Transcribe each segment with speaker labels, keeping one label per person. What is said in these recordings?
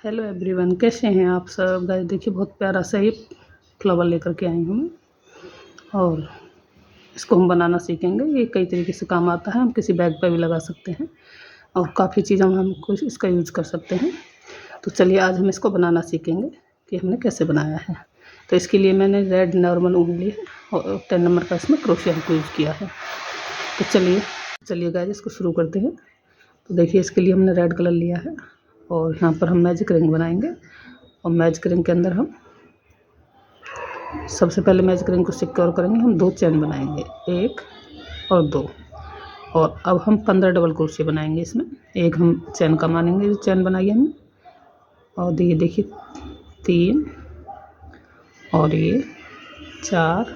Speaker 1: Hello everyone, कैसे हैं आप सब। गाइस देखिए, बहुत प्यारा सा ये फ्लावर लेकर के आई हूँ मैं, और इसको हम बनाना सीखेंगे। ये कई तरीके से काम आता है, हम किसी बैग पर भी लगा सकते हैं और काफ़ी चीज़ों में हम कुछ इसका यूज़ कर सकते हैं। तो चलिए आज हम इसको बनाना सीखेंगे कि हमने कैसे बनाया है। तो इसके लिए मैंने रेड नॉर्मल ऊन ली है और 10 नंबर का इसमें क्रोशिया को यूज़ किया है। तो चलिए गाइस इसको शुरू करते हैं। तो देखिए, इसके लिए हमने रेड कलर लिया है और यहाँ पर हम मैजिक रिंग बनाएंगे। और मैजिक रिंग के अंदर हम सबसे पहले मैजिक रिंग को सिक्योर करेंगे। हम 2 चेन बनाएंगे, 1 और 2, और अब हम 15 डबल क्रोशिया बनाएंगे इसमें। एक हम चेन का मानेंगे जो चेन बनाई है हमने, और ये देखिए 3 और ये 4,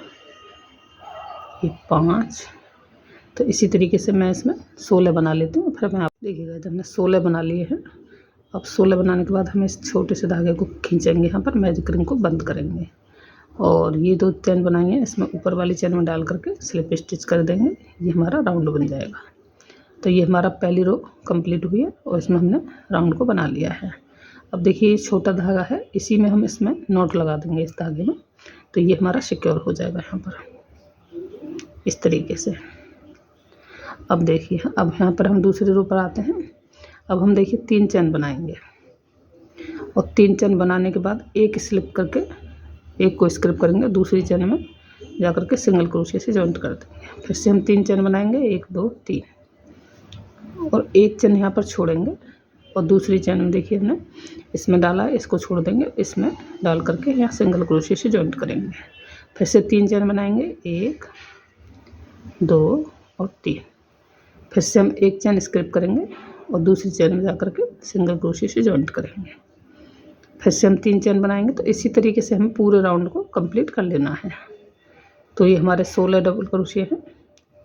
Speaker 1: ये 5। तो इसी तरीके से मैं इसमें 16 बना लेती हूँ। फिर मैं आप देखिएगा, जब हमने 16 बना लिए हैं, अब 16 बनाने के बाद हम इस छोटे से धागे को खींचेंगे, यहाँ पर मैजिक रिंग को बंद करेंगे और ये 2 चेन बनाएंगे, इसमें ऊपर वाली चेन में डाल करके स्लिप स्टिच कर देंगे। ये हमारा राउंड बन जाएगा। तो ये हमारा पहली रो कंप्लीट हुई है और इसमें हमने राउंड को बना लिया है। अब देखिए, ये छोटा धागा है, इसी में हम इसमें नॉट लगा देंगे इस धागे में। तो ये हमारा सिक्योर हो जाएगा यहाँ पर इस तरीके से। अब देखिए, अब यहाँ पर हम दूसरी रो पर आते हैं। अब हम देखिए 3 चेन बनाएंगे और 3 चेन बनाने के बाद एक स्लिप करके एक को स्क्रिप करेंगे, दूसरी चेन में जा कर के सिंगल क्रोशिया से जॉइंट कर देंगे। फिर से हम 3 चेन बनाएंगे, 1 2 3, और एक चेन यहाँ पर छोड़ेंगे और दूसरी चेन में देखिए हमने इसमें डाला है, इसको छोड़ देंगे, इसमें डाल करके यहाँ सिंगल क्रोशिया से जॉइंट करेंगे। फिर से 3 चेन बनाएंगे, 1 2 और 3। फिर से हम एक चेन स्क्रिप करेंगे और दूसरी चेन में जा कर के सिंगल क्रोशिया से जॉइंट करेंगे। फिर से हम 3 चेन बनाएंगे। तो इसी तरीके से हमें पूरे राउंड को कंप्लीट कर लेना है। तो ये हमारे 16 डबल क्रोशिया हैं।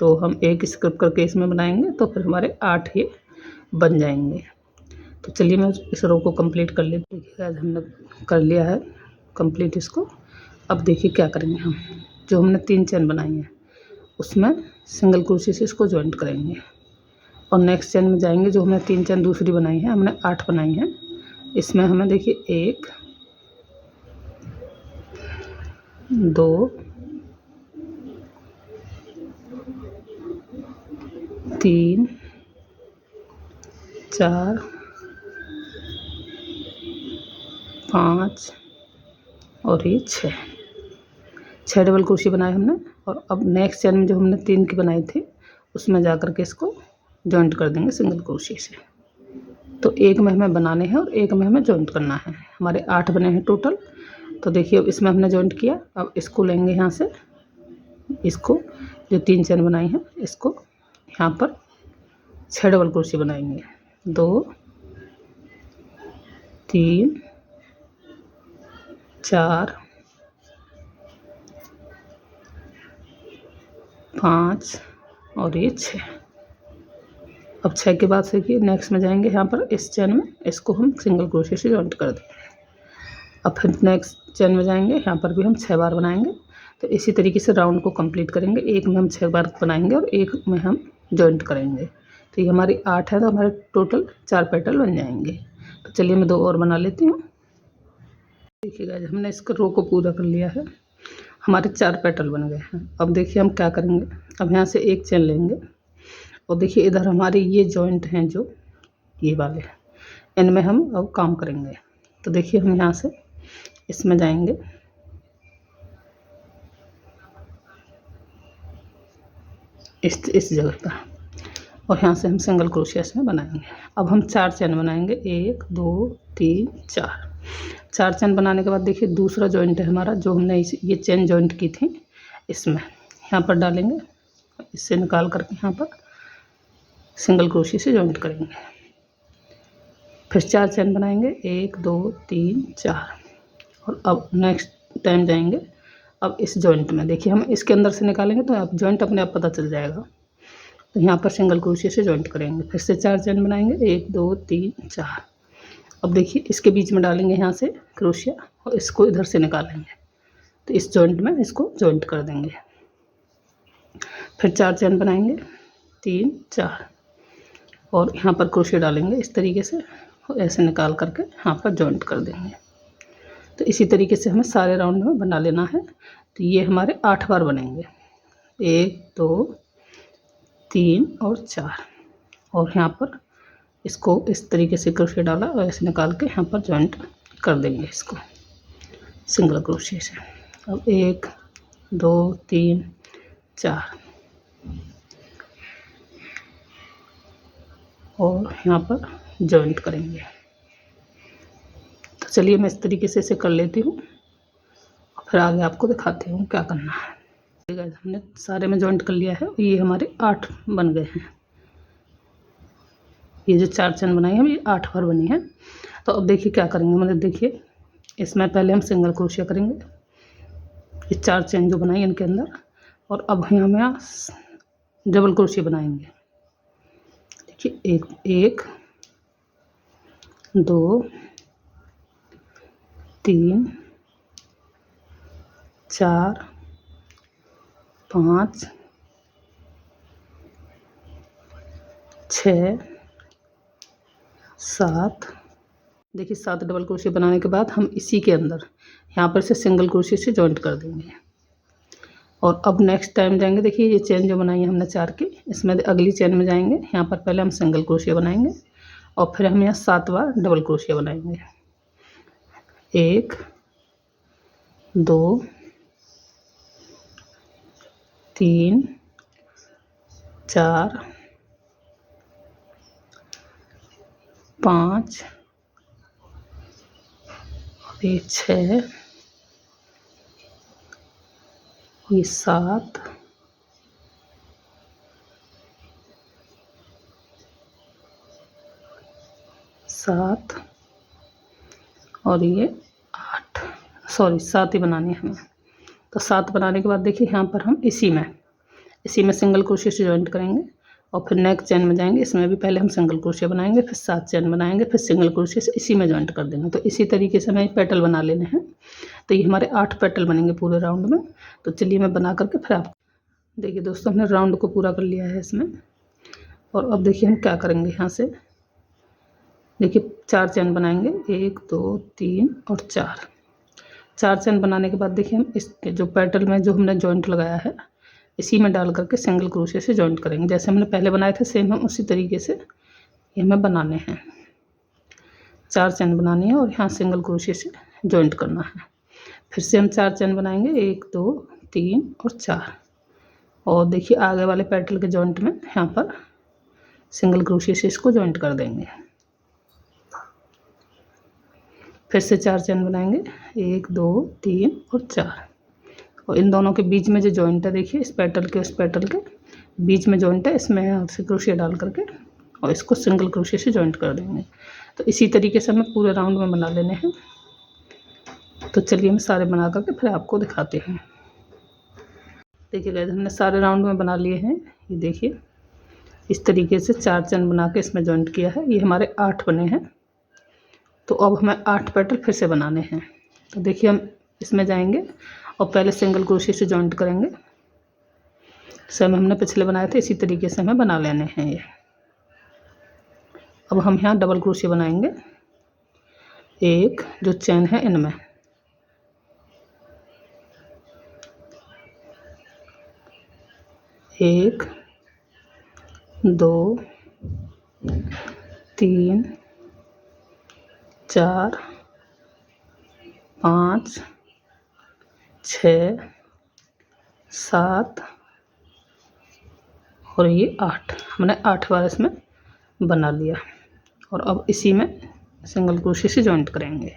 Speaker 1: तो हम एक स्क्रिप करके इसमें बनाएंगे तो फिर हमारे 8 ये बन जाएंगे। तो चलिए मैं इस रो को कंप्लीट कर लेते हैं। देखिए, आज हमने कर लिया है कंप्लीट इसको। अब देखिए क्या करेंगे, हम जो हमने 3 चेन बनाई हैं उसमें सिंगल क्रोशिया से इसको जॉइंट करेंगे और नेक्स्ट चेन में जाएंगे। जो हमने 3 चेन दूसरी बनाई है, हमने 8 बनाई हैं, इसमें हमें देखिए 1 2 3 4 5 और ये 6 डबल क्रोशिया बनाए हमने। और अब नेक्स्ट चेन में जो हमने 3 की बनाई थी उसमें जा कर के इसको जॉइंट कर देंगे सिंगल क्रोशिया से। तो एक में हमें बनाने हैं और एक में हमें जॉइंट करना है। हमारे 8 बने हैं टोटल। तो देखिए, अब इसमें हमने जॉइंट किया। अब इसको लेंगे यहाँ से, इसको जो 3 चेन बनाई हैं इसको यहाँ पर 6 डबल क्रोशिया बनाएंगे, 2 3 4 5 और ये 6। अब 6 के बाद से कि नेक्स्ट में जाएंगे, यहाँ पर इस चेन में इसको हम सिंगल क्रोशिया से जॉइंट कर देंगे। अब फिर नेक्स्ट चेन में जाएंगे, यहाँ पर भी हम 6 बार बनाएंगे। तो इसी तरीके से राउंड को कंप्लीट करेंगे। एक में हम 6 बार बनाएंगे और एक में हम जॉइंट करेंगे। तो ये हमारी 8 है, तो हमारे टोटल 4 पेटल बन जाएंगे। तो चलिए मैं 2 और बना लेती हूँ। देखिएगा, हमने इसका रो को पूरा कर लिया है, हमारे 4 पेटल बन गए हैं। अब देखिए हम क्या करेंगे, अब यहाँ से एक चेन लेंगे और देखिए इधर हमारे ये जॉइंट हैं जो ये वाले, इनमें हम अब काम करेंगे। तो देखिए हम यहाँ से इसमें जाएंगे, इस जगह पर, और यहाँ से हम सिंगल क्रोशिया इसमें बनाएंगे। अब हम 4 चेन बनाएंगे, 1 2 3 4 चेन बनाने के बाद देखिए दूसरा जॉइंट है हमारा, जो हमने ये चेन जॉइंट की थी इसमें यहाँ पर डालेंगे, इससे निकाल करके यहाँ पर सिंगल क्रोशिया से जॉइंट करेंगे। फिर 4 चेन बनाएंगे, 1 2 3 4, और अब नेक्स्ट टाइम जाएंगे। अब इस जॉइंट में देखिए हम इसके अंदर से निकालेंगे तो आप जॉइंट अपने आप पता चल जाएगा। तो यहाँ पर सिंगल क्रोशिया से जॉइंट करेंगे। फिर से 4 चेन बनाएंगे, 1 2 3 4। अब देखिए इसके बीच में डालेंगे यहाँ से क्रोशिया और इसको इधर से निकालेंगे, तो इस जॉइंट में इसको जॉइंट कर देंगे। फिर 4 चेन बनाएंगे, 3 4, और यहाँ पर क्रोशिया डालेंगे इस तरीके से और ऐसे निकाल करके यहाँ पर जॉइंट कर देंगे। तो इसी तरीके से हमें सारे राउंड में बना लेना है। तो ये हमारे 8 बार बनेंगे, 1 2 3 और 4। और यहाँ पर इसको इस तरीके से क्रोशे डाला और ऐसे निकाल के यहाँ पर जॉइंट कर देंगे इसको सिंगल क्रोशे से। अब 1 2 3 4 और यहाँ पर जॉइंट करेंगे। तो चलिए मैं इस तरीके से इसे कर लेती हूँ और फिर आगे आपको दिखाती हूँ क्या करना है। हमने सारे में जॉइंट कर लिया है। ये हमारे 8 बन गए हैं। ये जो 4 चेन बनाई है ये 8 बार बनी है। तो अब देखिए क्या करेंगे, मतलब देखिए इसमें पहले हम सिंगल क्रोशिया करेंगे, ये 4 चेन जो बनाई इनके अंदर, और अब हम डबल क्रोशिया बनाएंगे। देखिए 1 2 3 4 5 6 7। देखिए 7 डबल क्रोशिया बनाने के बाद हम इसी के अंदर यहाँ पर से सिंगल क्रोशिया से जॉइंट कर देंगे। और अब नेक्स्ट टाइम जाएंगे, देखिए ये चेन जो बनाई है हमने 4 की, इसमें अगली चेन में जाएंगे, यहाँ पर पहले हम सिंगल क्रोशिया बनाएंगे और फिर हम यहाँ 7 बार डबल क्रोशिया बनाएंगे। 1 2 3 4 5 और ये 6, ये 7 और ये 8, सॉरी 7 ही बनानी है हमें। तो 7 बनाने के बाद देखिए यहाँ पर हम इसी में सिंगल क्रोशिया से जॉइंट करेंगे और फिर नेक्स्ट चेन में जाएंगे, इसमें भी पहले हम सिंगल क्रोशिया बनाएंगे, फिर 7 चेन बनाएंगे, फिर सिंगल क्रोशिया से इसी में जॉइंट कर देंगे। तो इसी तरीके से हमें पेटल बना लेने हैं। तो ये हमारे 8 पेटल बनेंगे पूरे राउंड में। तो चलिए मैं बना करके फिर आपको देखिए दोस्तों हमने राउंड को पूरा कर लिया है इसमें। और अब देखिए हम क्या करेंगे, यहाँ से देखिए 4 चेन बनाएंगे, 1 2 3 और 4 चेन बनाने के बाद देखिए हम इस जो पेटल में जो हमने जॉइंट लगाया है इसी में डाल करके सिंगल क्रोशिया से जॉइंट करेंगे। जैसे हमने पहले बनाए थे सेम हम उसी तरीके से ये हमें बनाने हैं। 4 चेन बनानी है और यहाँ सिंगल क्रोशिया से जॉइंट करना है। फिर से हम 4 चेन बनाएंगे, 1 2 3 और 4। और देखिए आगे वाले पेटल के जॉइंट में यहाँ पर सिंगल क्रोशिया से इसको जॉइंट कर देंगे। फिर से 4 चेन बनाएंगे, 1 2 3 और 4। और इन दोनों के बीच में जो जॉइंट है देखिए इस पेटल के उस पेटल के बीच में जॉइंट है, इसमें यहाँ से क्रोशिया डाल करके और इसको सिंगल क्रोशिया से जॉइंट कर देंगे। तो इसी तरीके से हमें पूरे राउंड में बना लेने हैं। तो चलिए मैं सारे बना करके फिर आपको दिखाते हैं। देखिए गाइस हमने सारे राउंड में बना लिए हैं। ये देखिए इस तरीके से 4 चेन बना के इसमें जॉइंट किया है। ये हमारे 8 बने हैं। तो अब हमें 8 पेटल फिर से बनाने हैं। तो देखिए हम इसमें जाएंगे और पहले सिंगल क्रोशिया से जॉइंट करेंगे। सेम हमने पिछले बनाए थे इसी तरीके से हमें बना लेने हैं ये। अब हम यहाँ डबल क्रोशिया बनाएंगे, एक जो चेन है इनमें, एक 2 3 4 5 6 7 और ये 8। हमने 8 बार इसमें बना लिया। और अब इसी में सिंगल क्रोशिया से जॉइंट करेंगे।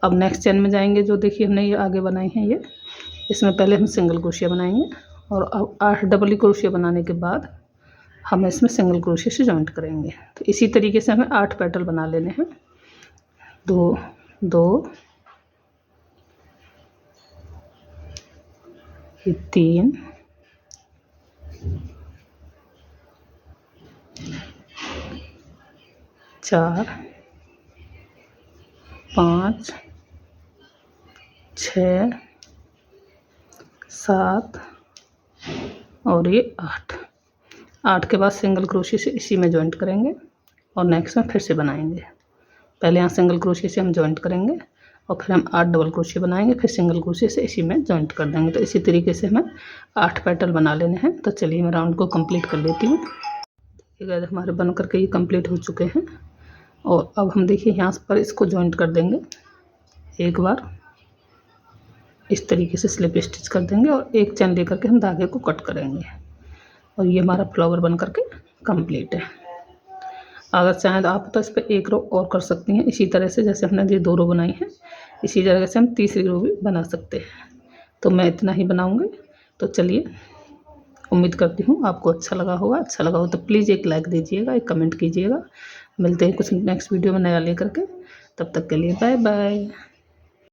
Speaker 1: अब नेक्स्ट चेन में जाएंगे, जो देखिए हमने ये आगे बनाई है ये, इसमें पहले हम सिंगल क्रोशिया बनाएंगे और अब 8 डबल क्रोशिया बनाने के बाद हम इसमें सिंगल क्रोशिया से जॉइंट करेंगे। तो इसी तरीके से हमें 8 पेटल बना लेने हैं। 2 2 ये 3 4 5 6 7 और ये 8 के बाद सिंगल क्रोशिया से इसी में जॉइंट करेंगे और नेक्स्ट में फिर से बनाएंगे। पहले यहाँ सिंगल क्रोशिया से हम जॉइंट करेंगे और फिर हम 8 डबल क्रोशिया बनाएंगे, फिर सिंगल क्रोशिया से इसी में जॉइंट कर देंगे। तो इसी तरीके से हमें 8 पेटल बना लेने हैं। तो चलिए मैं राउंड को कंप्लीट कर लेती हूँ। देखिएगा हमारे बन करके ये कंप्लीट हो चुके हैं। और अब हम देखिए यहाँ पर इसको जॉइंट कर देंगे एक बार, इस तरीके से स्लिप स्टिच कर देंगे और एक चैन लेकर के हम धागे को कट करेंगे और ये हमारा फ्लावर बन करके कंप्लीट है। अगर चाहें तो आप तो इस पर एक रो और कर सकती हैं, इसी तरह से जैसे हमने ये 2 रो बनाई है इसी तरह से हम तीसरी रो भी बना सकते हैं। तो मैं इतना ही बनाऊंगी। तो चलिए, उम्मीद करती हूँ आपको अच्छा लगा होगा। अच्छा लगा हो तो प्लीज़ एक लाइक दीजिएगा, एक कमेंट कीजिएगा। मिलते हैं कुछ नेक्स्ट वीडियो में नया लेकर के। तब तक के लिए बाय बाय।